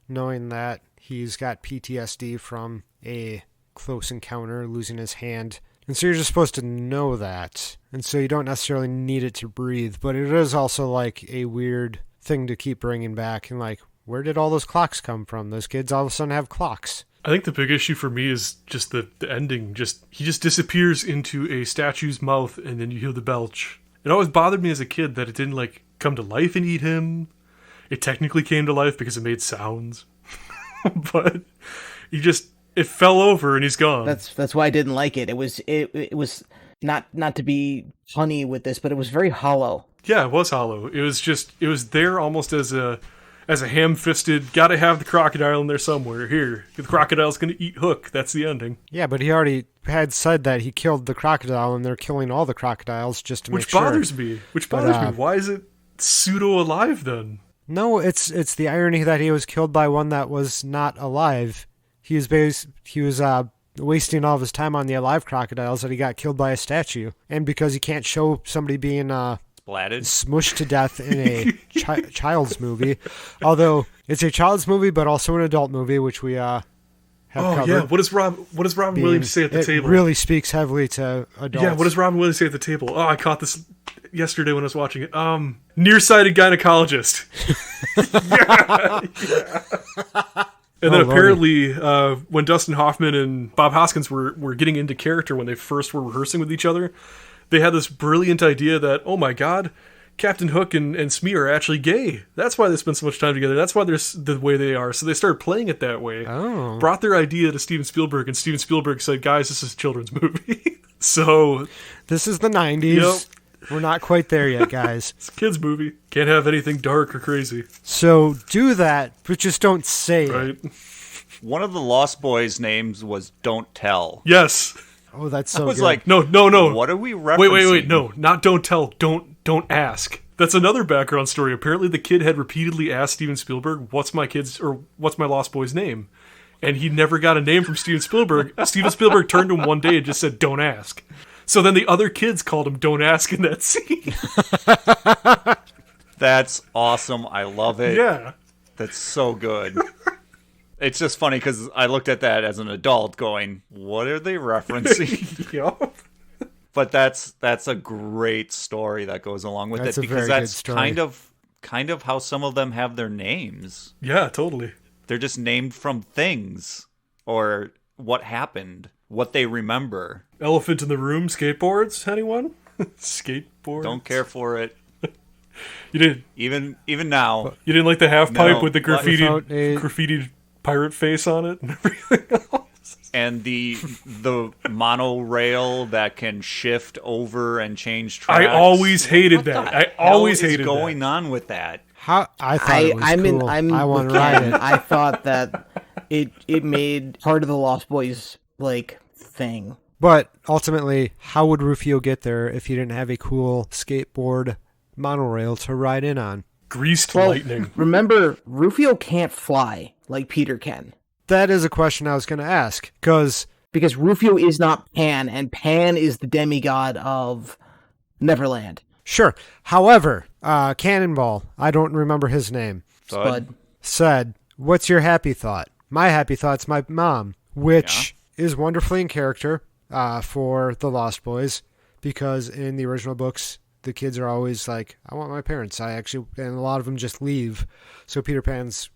knowing that he's got PTSD from a close encounter, losing his hand. And so you're just supposed to know that. And so you don't necessarily need it to breathe. But it is also like a weird thing to keep bringing back. And like, where did all those clocks come from? Those kids all of a sudden have clocks. I think the big issue for me is just the ending. He just disappears into a statue's mouth, and then you hear the belch. It always bothered me as a kid that it didn't like come to life and eat him. It technically came to life because it made sounds, but it fell over and he's gone. That's why I didn't like it. It was not to be punny with this, but it was very hollow. Yeah, it was hollow. It was there almost as a ham-fisted, gotta have the crocodile in there somewhere. Here, the crocodile's gonna eat Hook. That's the ending. Yeah, but he already had said that he killed the crocodile, and they're killing all the crocodiles just to make sure. Which bothers me. Why is it pseudo-alive then? No, it's the irony that he was killed by one that was not alive. He was wasting all of his time on the alive crocodiles that he got killed by a statue. And because you can't show somebody being Splatted. smushed to death in a child's movie. Although it's a child's movie, but also an adult movie, which we have covered. Yeah. What does Robin Williams say at the table? It really speaks heavily to adults. Yeah, what does Robin Williams say at the table? Oh, I caught this yesterday when I was watching it. Nearsighted gynecologist. Yeah. And then apparently, when Dustin Hoffman and Bob Hoskins were getting into character when they first were rehearsing with each other, they had this brilliant idea that, oh my god, Captain Hook and Smee are actually gay. That's why they spend so much time together. That's why they're the way they are. So they started playing it that way. Oh. Brought their idea to Steven Spielberg, and Steven Spielberg said, guys, this is a children's movie. So... This is the 90s. Yep. We're not quite there yet, guys. It's a kid's movie. Can't have anything dark or crazy. So do that, but just don't say it. Right? One of the Lost Boys' names was Don't Tell. Yes. Oh, that's so I was good. like, No. what are we referencing? Wait. No, not Don't Tell. Don't ask. That's another background story. Apparently the kid had repeatedly asked Steven Spielberg, what's my Lost Boy's name? And he never got a name from Steven Spielberg. Steven Spielberg turned to him one day and just said, don't ask. So then the other kids called him Don't Ask in that scene. That's awesome. I love it. Yeah. That's so good. It's just funny because I looked at that as an adult going, what are they referencing? Yup. But that's a great story that goes along with That's it a because very that's good story. kind of how some of them have their names. Yeah, totally. They're just named from things or what happened, what they remember. Elephant in the room, skateboards, anyone? Skateboards? Don't care for it. You didn't Even now. you didn't like the half pipe No, with the without graffitied pirate face on it and everything else? And the monorail that can shift over and change tracks. I always hated that. What I the always hell is hated going on with that? How I thought it was cool. I want to ride it. I thought that it made part of the Lost Boys like thing. But ultimately, how would Rufio get there if he didn't have a cool skateboard monorail to ride in on? Greased lightning. Remember, Rufio can't fly like Peter can. That is a question I was going to ask, because Rufio is not Pan, and Pan is the demigod of Neverland. sure. However, Cannonball, I don't remember his name, Spud. said, "What's your happy thought?" My happy thought's my mom, which is wonderfully in character for the Lost Boys, because in the original books, the kids are always like, I want my parents. And a lot of them just leave. So Peter Pan's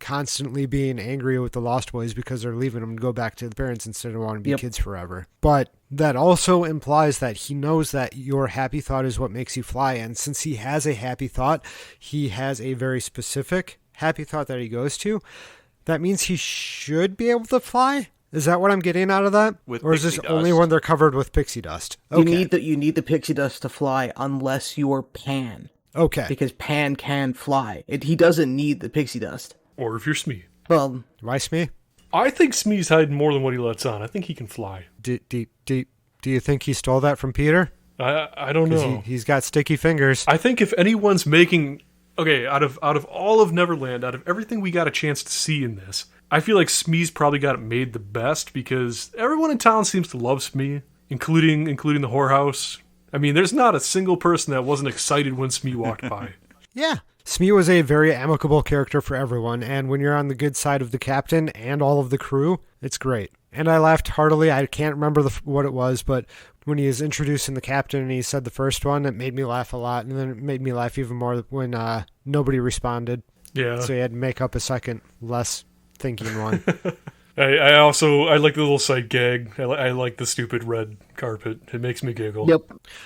constantly being angry with the Lost Boys because they're leaving them to go back to the parents instead of wanting to be kids forever. But that also implies that he knows that your happy thought is what makes you fly. And since he has a happy thought, he has a very specific happy thought that he goes to. That means he should be able to fly? Is that what I'm getting out of that? With or is this pixie only dust. when they're covered with pixie dust? You Okay. need the pixie dust to fly unless you're Pan, Okay. because Pan can fly. He doesn't need the pixie dust. Or if you're Smee. Well, Why, Smee? I think Smee's hiding more than what he lets on. I think he can fly. Do you think he stole that from Peter? I don't Because know. he's got sticky fingers. I think if anyone's making out of all of Neverland, out of everything we got a chance to see in this, I feel like Smee's probably got it made the best because everyone in town seems to love Smee, including the whorehouse. I mean, there's not a single person that wasn't excited when Smee walked by. Yeah. Smee was a very amicable character for everyone, and when you're on the good side of the captain and all of the crew, it's great. And I laughed heartily. I can't remember what it was, but when he was introducing the captain and he said the first one, it made me laugh a lot, and then it made me laugh even more when nobody responded. Yeah. So he had to make up a second, less thinking one. I like the little sight gag. I like the stupid red carpet. It makes me giggle. yep.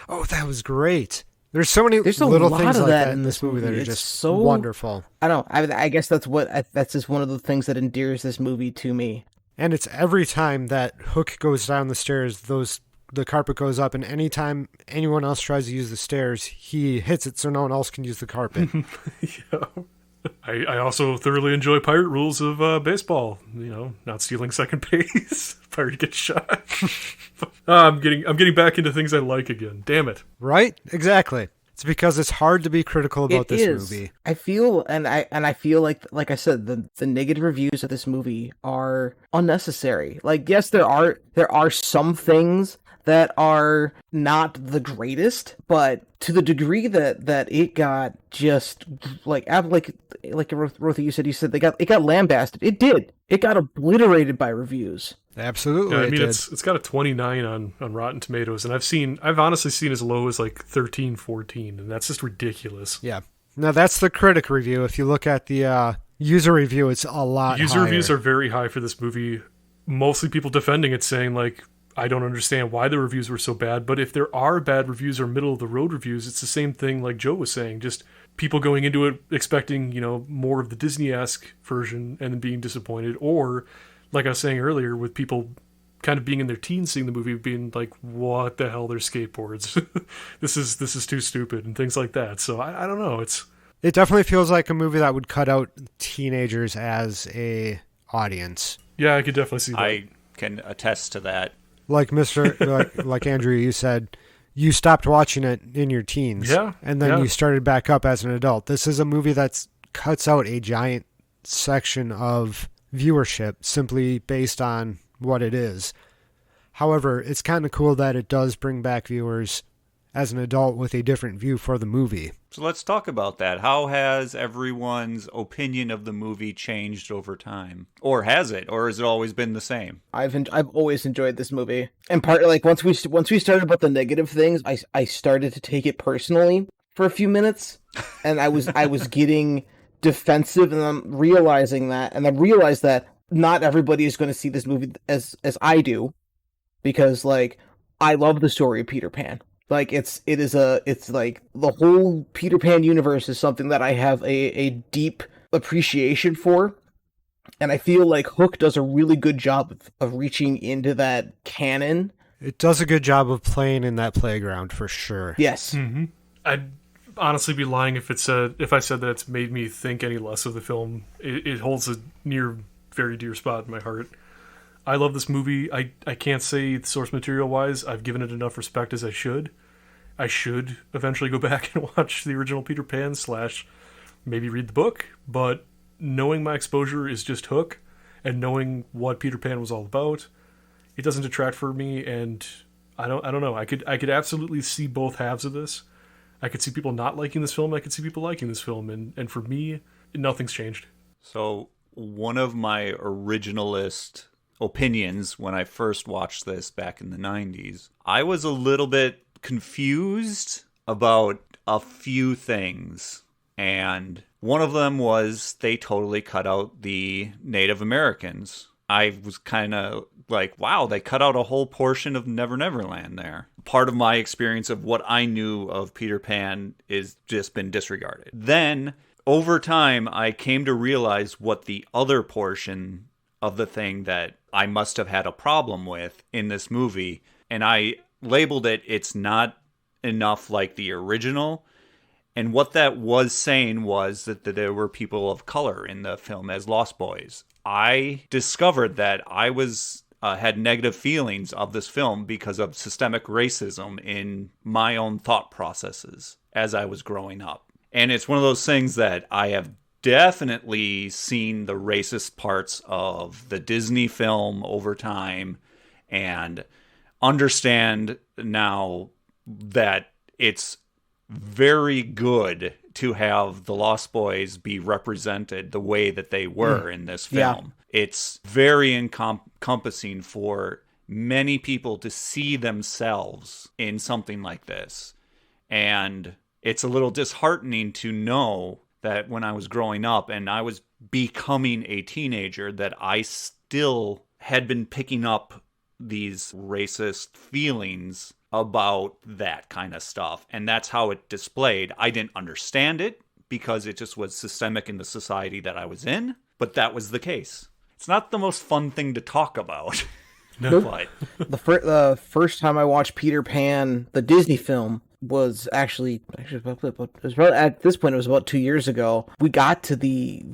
Oh, that was great. There's so many There's a little lot things of like that that in in this this movie that movie. are It's just so wonderful. I don't. I guess that's just one of the things that endears this movie to me. And it's every time that Hook goes down the stairs, the carpet goes up, and anytime anyone else tries to use the stairs, he hits it so no one else can use the carpet. Yeah. I also thoroughly enjoy pirate rules of baseball. Not stealing second base. Pirate gets shot. I'm getting back into things I like again. Damn it. Right? Exactly. It's because it's hard to be critical about It this is. movie. I feel I feel like I said, the negative reviews of this movie are unnecessary. Like, yes, there are some things that are not the greatest, but to the degree that it got just like Rotha, you said it got lambasted. It did. It got obliterated by reviews. Absolutely. Yeah, I it mean, did. it's got a 29 on Rotten Tomatoes, and I've honestly seen as low as like 13, 14, and that's just ridiculous. Yeah. Now that's the critic review. If you look at the user review, it's a lot User higher. reviews are very high for this movie. Mostly people defending it, saying like, I don't understand why the reviews were so bad. But if there are bad reviews or middle of the road reviews, it's the same thing like Joe was saying. Just people going into it expecting, more of the Disney-esque version and then being disappointed. Or, like I was saying earlier, with people kind of being in their teens seeing the movie, being like, what the hell, they're skateboards. This is too stupid and things like that. So I don't know. It definitely feels like a movie that would cut out teenagers as a audience. Yeah, I could definitely see that. I can attest to that. Like like Andrew, you said, you stopped watching it in your teens. Yeah, And then yeah. you started back up as an adult. This is a movie that cuts out a giant section of viewership simply based on what it is. However, it's kind of cool that it does bring back viewers as an adult with a different view for the movie. So let's talk about that. How has everyone's opinion of the movie changed over time? Or has it? Or has it always been the same? I've always enjoyed this movie, and part like once we started about the negative things, I started to take it personally for a few minutes, and I was getting defensive, and I'm realizing that, and I realized that not everybody is going to see this movie as I do, because like I love the story of Peter Pan. Like it's like the whole Peter Pan universe is something that I have a deep appreciation for. And I feel like Hook does a really good job of reaching into that canon. It does a good job of playing in that playground for sure. Yes. I'd honestly be lying if I said that it's made me think any less of the film. It holds a very dear spot in my heart. I love this movie. I can't say source material wise I've given it enough respect as I should. I should eventually go back and watch the original Peter Pan / maybe read the book, but knowing my exposure is just Hook and knowing what Peter Pan was all about, it doesn't detract for me, and I don't know. I could absolutely see both halves of this. I could see people not liking this film, I could see people liking this film, and for me, nothing's changed. So one of my originalist opinions when I first watched this back in the 90s, I was a little bit confused about a few things. And one of them was they totally cut out the Native Americans. I was kind of like, wow, they cut out a whole portion of Never Never Land there. Part of my experience of what I knew of Peter Pan is just been disregarded. Then over time, I came to realize what the other portion of the thing that I must have had a problem with in this movie, and I labeled it, it's not enough like the original. And what that was saying was that there were people of color in the film as Lost Boys. I discovered that I had negative feelings of this film because of systemic racism in my own thought processes as I was growing up. And it's one of those things that I have definitely seen the racist parts of the Disney film over time and understand now that it's very good to have the Lost Boys be represented the way that they were in this film. Yeah. It's very encompassing for many people to see themselves in something like this. And it's a little disheartening to know that when I was growing up and I was becoming a teenager, that I still had been picking up these racist feelings about that kind of stuff. And that's how it displayed. I didn't understand it because it just was systemic in the society that I was in, but that was the case. It's not the most fun thing to talk about. No. But The first time I watched Peter Pan, the Disney film, was actually it was about, at this point it was about 2 years ago. We got to the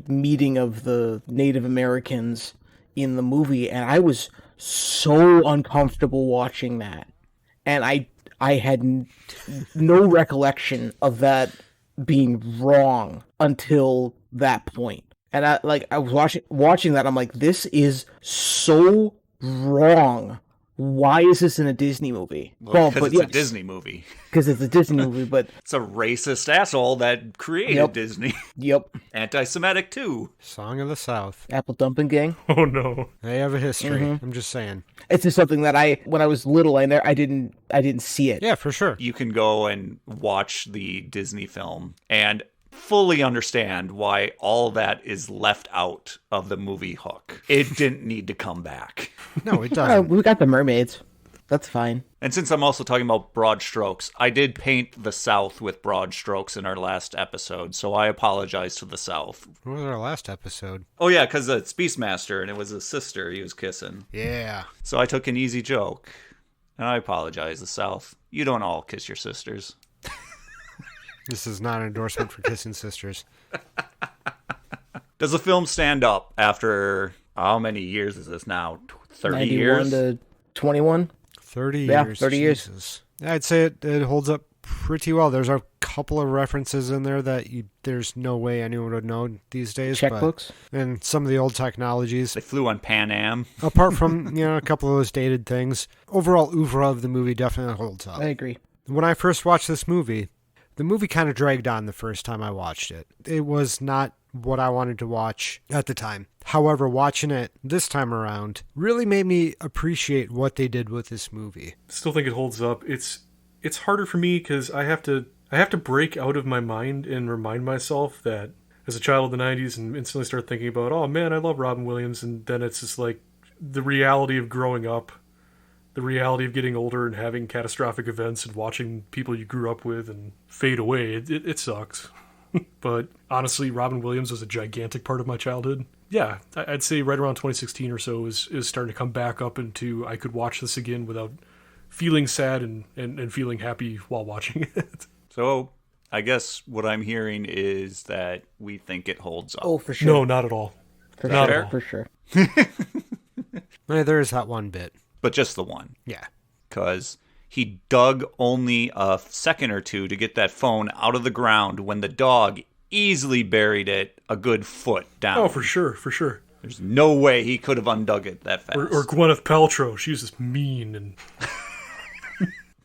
meeting of the Native Americans in the movie, and I was so uncomfortable watching that. And I had no recollection of that being wrong until that point. And I was watching that, I'm like, this is so wrong. Why is this in a Disney movie? Well, because it's a Disney movie. Because it's a Disney movie, but... It's a racist asshole that created Disney. Yep. Anti-Semitic, too. Song of the South. Apple Dumping Gang. Oh, no. They have a history. Mm-hmm. I'm just saying. It's just something that when I was little, I didn't see it. Yeah, for sure. You can go and watch the Disney film and fully understand why all that is left out of the movie Hook. It didn't need to come back. No, it doesn't. We got the mermaids. That's fine. And since I'm also talking about broad strokes, I did paint the South with broad strokes in our last episode, so I apologize to the South. What was our last episode? Oh yeah, because it's Beastmaster, and it was his sister he was kissing. Yeah. So I took an easy joke, and I apologize, the South. You don't all kiss your sisters. This is not an endorsement for kissing sisters. Does the film stand up after, how many years is this now? 30 years? 91 to 21? 30 years. Yeah, 30 Jesus. years. I'd say it holds up pretty well. There's a couple of references in there that there's no way anyone would know these days. Checkbooks? And some of the old technologies. They flew on Pan Am. Apart from, a couple of those dated things, overall oeuvre of the movie definitely holds up. I agree. When I first watched this movie, the movie kind of dragged on the first time I watched it. It was not what I wanted to watch at the time. However, watching it this time around really made me appreciate what they did with this movie. Still think it holds up. It's harder for me because I have to break out of my mind and remind myself that as a child of the 90s and instantly start thinking about, oh man, I love Robin Williams, and then it's just like the reality of growing up, the reality of getting older and having catastrophic events and watching people you grew up with and fade away. It sucks. But honestly, Robin Williams was a gigantic part of my childhood. Yeah, I'd say right around 2016 or so is starting to come back up into I could watch this again without feeling sad and feeling happy while watching it. So I guess what I'm hearing is that we think it holds up. Oh, for sure. No, not at all. For sure. There is that one bit. But just the one. Yeah. Because he dug only a second or two to get that phone out of the ground when the dog easily buried it a good foot down. Oh, for sure. There's no way he could have undug it that fast. Or Gwyneth Paltrow. She was just mean and...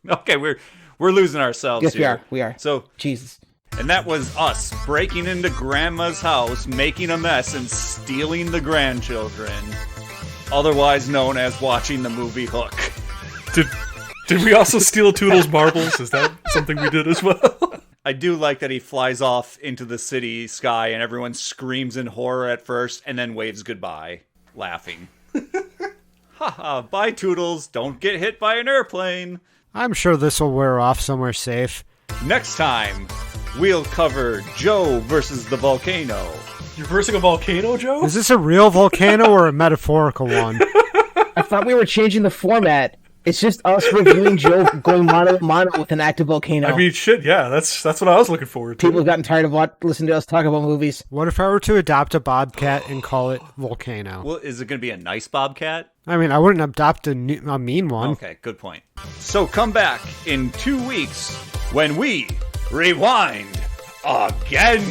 Okay, we're losing ourselves yes, here. We are. So, Jesus. And that was us breaking into Grandma's house, making a mess, and stealing the grandchildren. Otherwise known as watching the movie Hook. Did we also steal Toodle's marbles? Is that something we did as well? I do like that he flies off into the city sky and everyone screams in horror at first and then waves goodbye, laughing. Haha, bye Toodles, don't get hit by an airplane. I'm sure this will wear off somewhere safe. Next time we'll cover Joe versus the volcano. You're versing a volcano, Joe? Is this a real volcano or a metaphorical one? I thought we were changing the format. It's just us reviewing Joe going mano a mano with an active volcano. I mean, shit, yeah, that's what I was looking forward to. People have gotten tired of listening to us talk about movies. What if I were to adopt a bobcat and call it Volcano? Well, is it going to be a nice bobcat? I mean, I wouldn't adopt a mean one. Okay, good point. So come back in 2 weeks when we rewind again.